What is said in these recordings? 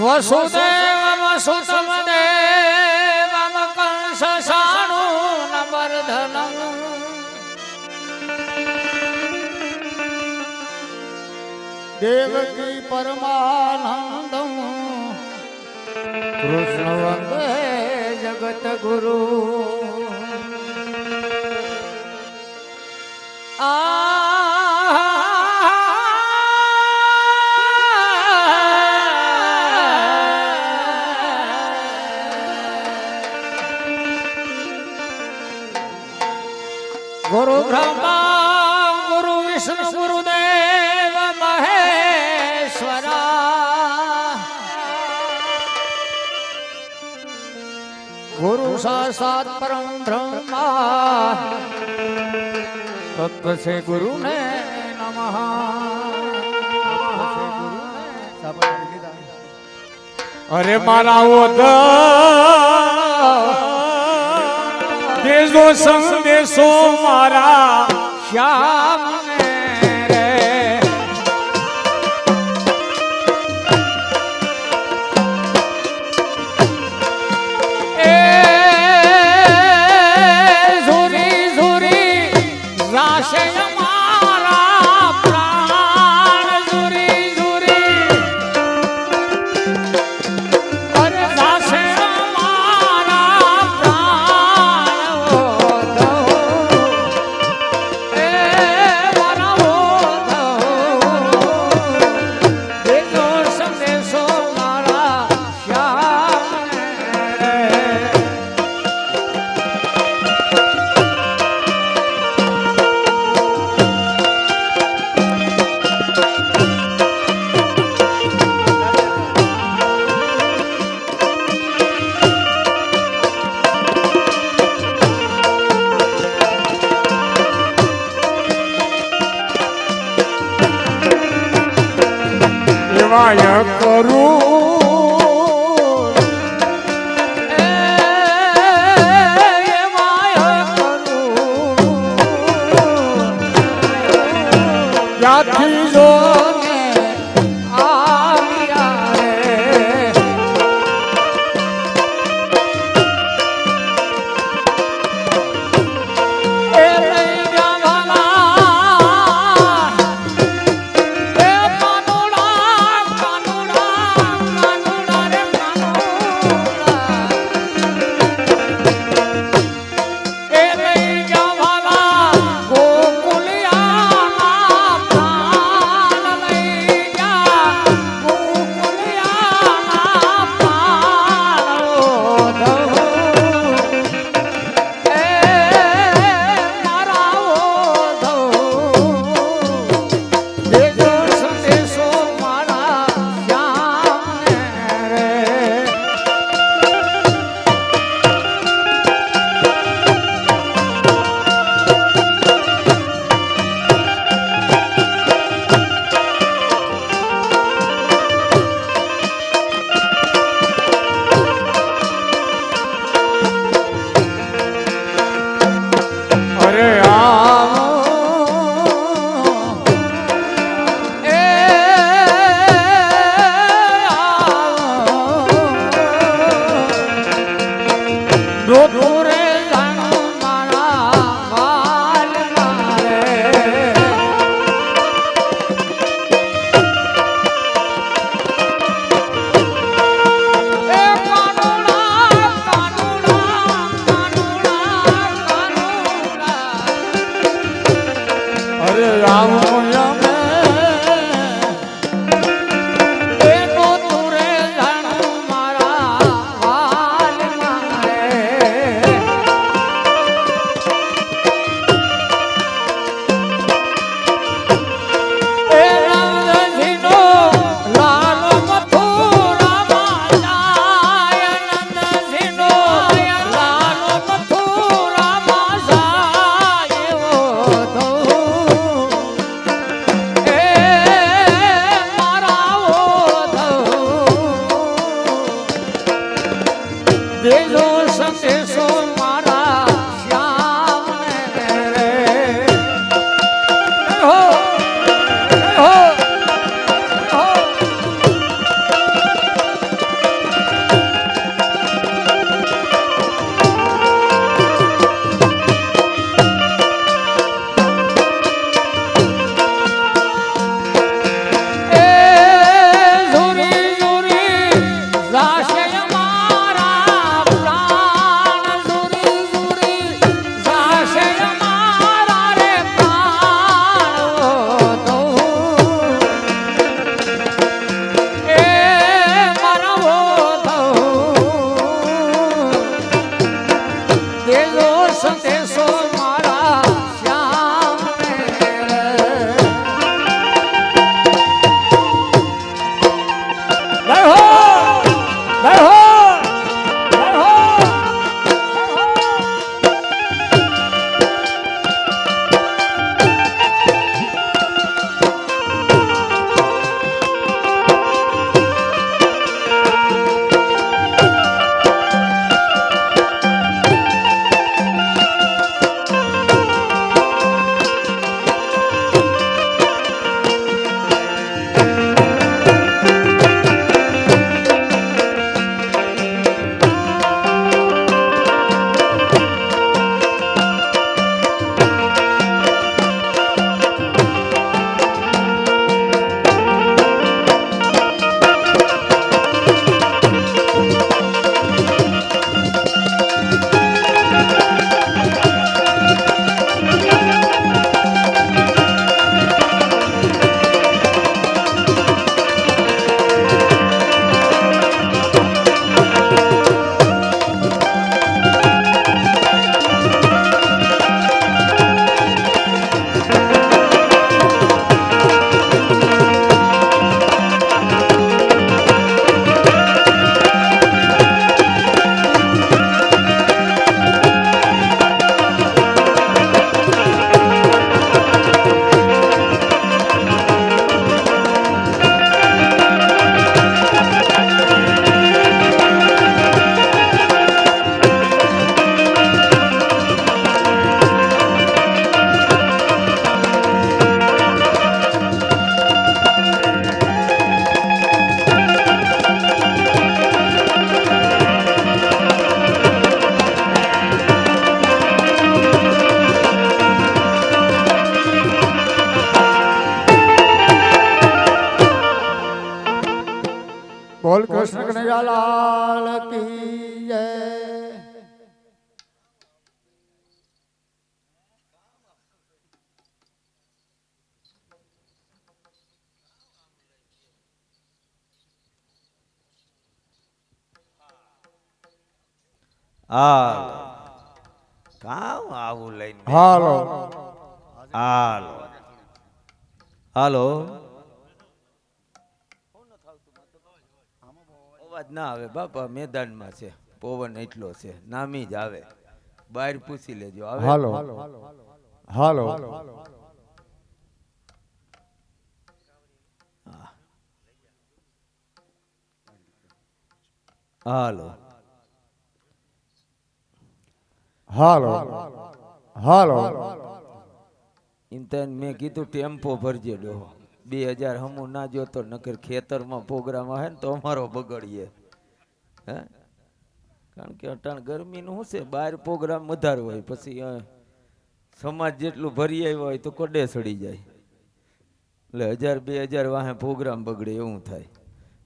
વસુદેવ વસુતમ દેવમ કંસ સાણું નવર્ધનમ દેવકી પરમાનંદમ કૃષ્ણ વંદે જગત ગુરુ गुरु ब्रह्मा गुरु विष्णु गुरुदेव महेश्वरा गुरु साक्षात् परम ब्रह्मा तत्व से गुरु ने नमः। अरे मारा देशो संदेशो मारा श्याम रे ए झुरी झुरी राशे मारा प्राण झुरी झुरी अरे राशे माया करू माया करू जाती जो બોલ કૃષ્ણ કનૈયાલાલ કી જય. કામ આવું લઈને હાલો હાલો હાલો અવાજ ના આવે બાપા, મેદાનમાં છે, પવન એટલો છે, નામી જ આવે, બહાર પૂછી લેજો. આવે હાલો હાલો હાલો હાલો હાલો ઇન્તન મેં કીધું ટેમ્પો ભરજે ડોહો, 2000 હમું ના જોતો, નકર ખેતરમાં પ્રોગ્રામ આવે ને તો અમારો બગડીએ. હે કારણ કે અટાણ ગરમીનું શું છે, બહાર પ્રોગ્રામ વધારે હોય, પછી સમાજ જેટલું ભરી આવ્યો હોય તો કોડે સડી જાય, એટલે 1000-2000 વાહે પ્રોગ્રામ બગડે એવું થાય.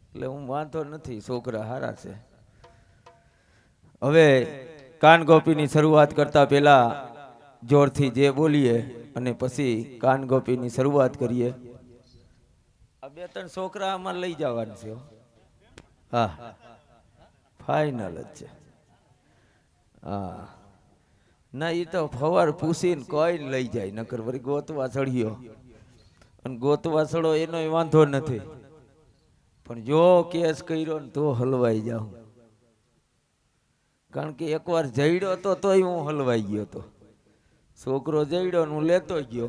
એટલે હું વાંધો નથી, છોકરા હારા છે. હવે કાનગોપીની શરૂઆત કરતા પહેલા જોરથી જે બોલીએ અને પછી કાનગોપીની શરૂઆત કરીએ. આ 2-3 છોકરા અમારે લઈ જવાનું છે. હા ફાઇનલ જ છે. હા ના એ તો ફવાર પૂછીને કોઈ લઈ જાય, નકર વળી ગોતવા ચડ્યો અને ગોતવા ચડો એનો વાંધો નથી, પણ જો કેસ કર્યો ને તો હલવાઈ જાઉં. કારણ કે એકવાર જઈડ્યો તો તોય હું હલવાઈ ગયો તો. છોકરો જઈડ્યો ને હું લેતો ગયો,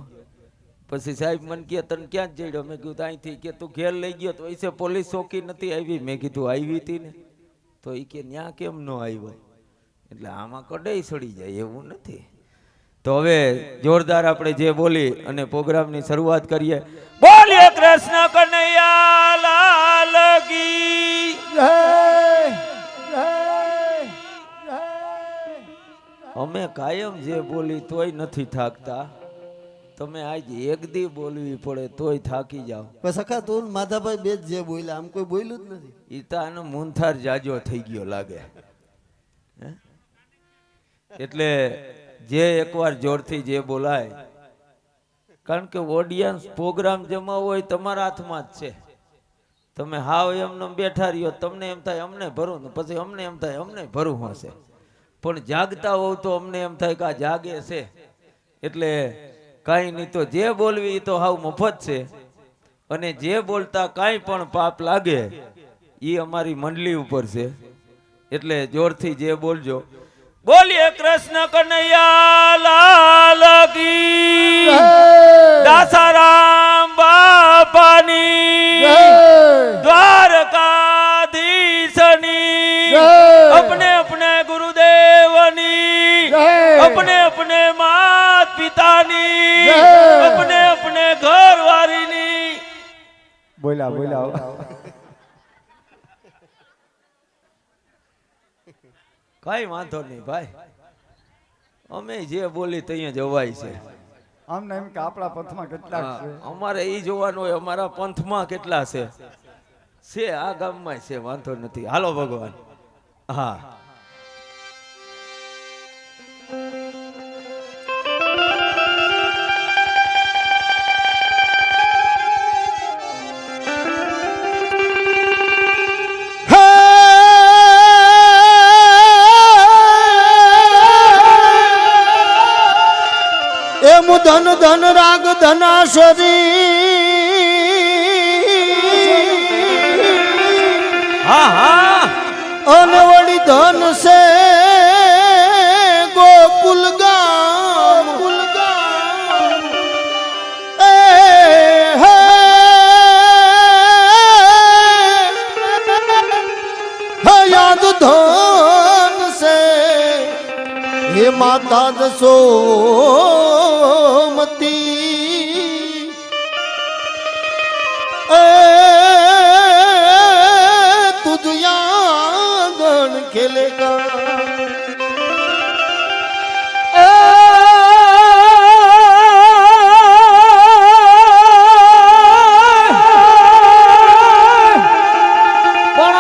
પછી સાહેબ મને કે તને ક્યાં જ જઈડ્યો? મેં કીધું અહીંથી. કે તું ઘેર લઈ ગયો તો એસે પોલીસ ચોકી નથી આવી? મેં કીધું આવી હતી ને. તો એ કે ન્યા કેમ ન આવ્યો? એટલે આમાં કડાઈ સડી જાય એવું નથી. તો હવે જોરદાર આપણે જે બોલી અને પ્રોગ્રામની શરૂઆત કરીએ. બોલીએ કૃષ્ણ કનૈયા લાલ કી જય. અમે કાયમ જે બોલી તોય નથી થાકતા, તમે આજ એક દી બોલવી પડે તોય થાકી જાઓ. પણ સખા તું ને માધાભાઈ બે જ જે બોલ્યા, આમ કોઈ બોલ્યું જ નથી. ઈ તો આનો મૂંથાર જાજો થઈ ગયો લાગે. હે? એટલે જે એકવાર જોરથી જે બોલાય, કારણ કે ઓડિયન્સ પ્રોગ્રામ જેમાં હોય તમારા હાથમાં જ છે. તમે હાવ એમને બેઠા રહ્યો, તમને એમ થાય અમને ભરું, પછી અમને એમ થાય અમને ભરું હશે, પણ જાગતા હોવ તો અમને એમ થાય કે આ જાગે છે. એટલે કાંઈ નહીં, તો જે બોલવી એ તો હાવ મફત છે, અને જે બોલતા કાંઈ પણ પાપ લાગે એ અમારી મંડળી ઉપર છે. એટલે જોરથી જે બોલજો. બોલીએ કૃષ્ણ કનૈયા લાલ કી દાસારામ બાપાની દ્વારકાધીશની अपने अपने गुरुदेवनी अपने अपने मात पितानी अपने अपने घर वारीनी બોલ્યા બોલ્યા કઈ વાંધો નહીં ભાઈ, અમે જે બોલી ત્યાં જવાય છે. આમને એમ કે આપણા પંથમાં કેટલા છે, અમારે ઈ જોવાનું હોય અમારા પંથમાં કેટલા છે. આ ગામમાં છે, વાંધો નથી. હાલો ભગવાન. હા ધન ધન રાગ ધનાશરી હા હા અનવડી ધન સે ગોકુલ ગામ એ હે યાદ ધન સે હે માતા દસોમતી तुझ यागन खेलेगा પણ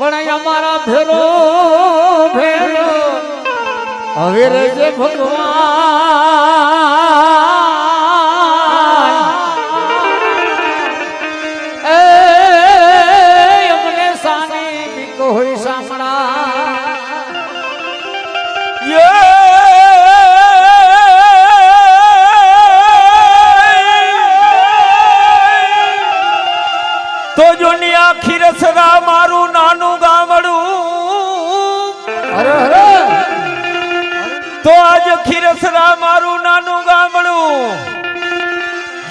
પણ અમારા ભેરો ભેરો હવે રેજે ભગવાન એ અમને સાની બીક હોય સાંભળા તો જોની આખી રસરા મારું નાનું ગામડું અરે અરે તો આજ ખીરસરા મારું નાનું ગામડું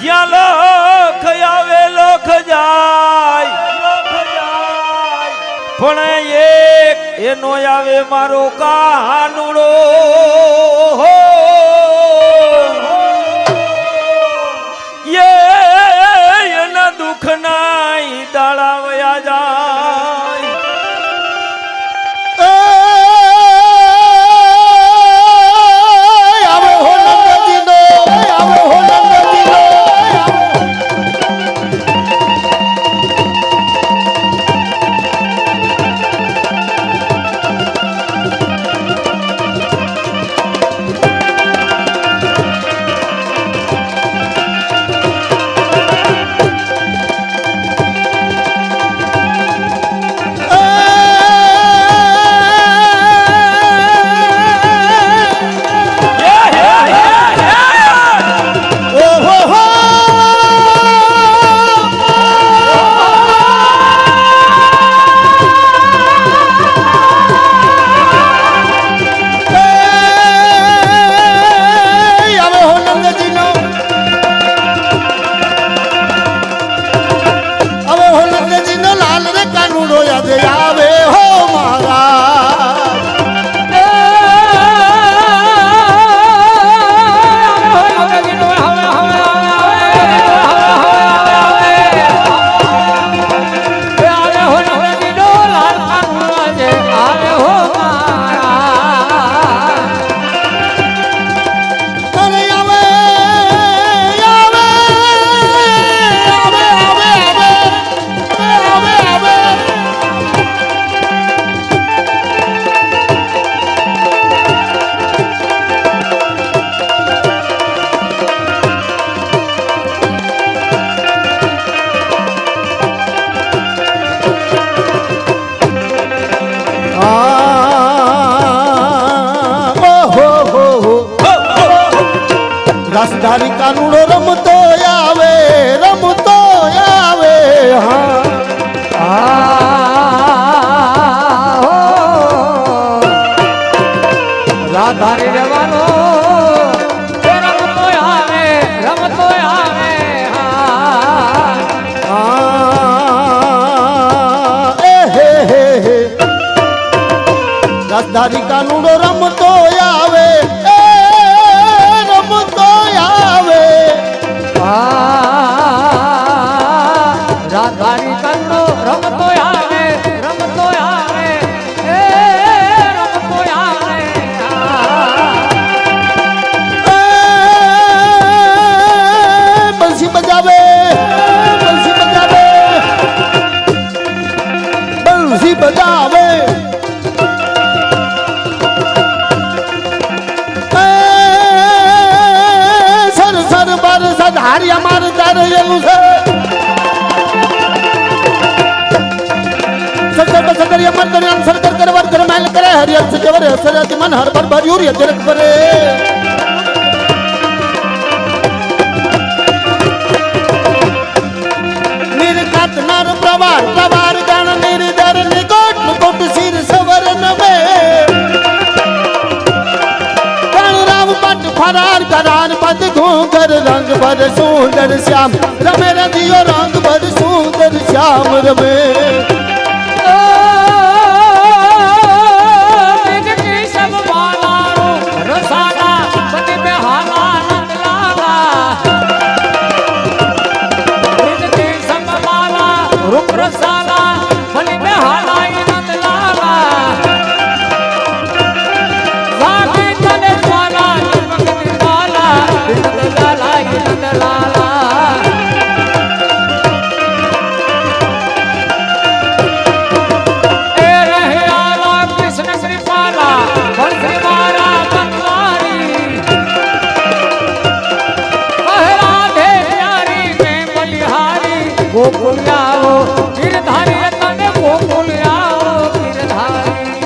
જ્યાં લખ આવે લખ જાય પણ એક એનો આવે મારો કાનુડો એના દુઃખ નાઈ દાડા વયા જાય રસધારી કાનુડો રમતો આવે રાધારી જવાનો રમતો આવે રસધારી કાનુડો રમતો આવે રાધારી કંડો રમતો આવે એ રમતો આવે બંસી બજાવે સર સર બર સધારી અમાર તારે એનું છે સદરિયા મન કરે અંસર કર કર વર કર માલ કરે હરિયત से जबर सरत मन हर पर भरियूर ये जरक परे निर्कात नर प्रवार गण निर्धर निकोट मुकुट सिर सवरन में गण राम पट फरार करार पद घूंगर रंग भर सुंदर श्याम रमे रंगियो रंग भर सुंदर श्याम रमे આવો ગિરધારી તને ગોકુલ આવો ગિરધારી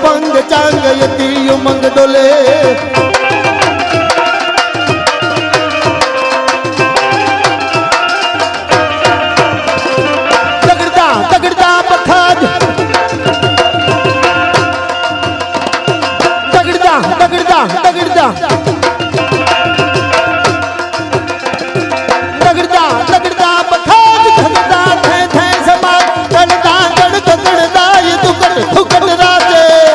બંગ ચાંગ યતી ઉમંગ ડોલે તગડતા તગડતા પખાજ તગડતા તગડતા તગડતા તગડતા તગડતા પખાજ તગડતા થે થે સમાજ તગડતા ગડ તગડતા ય દુકટ દુકટ રાતે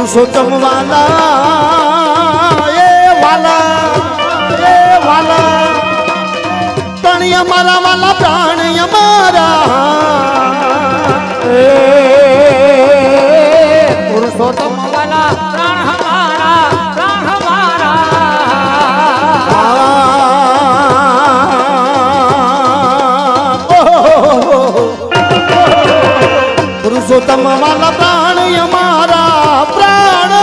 પુરુષોત્તમ વાલા એ વાલા પ્રાણી અમારા વાલા પ્રાણી અમારા પુરુષોત્તમ વાલા પ્રાણ હમારા પ્રાણ હમારા પુરુષોત્તમ વાલા પ્રાણ અમારા પ્રાણ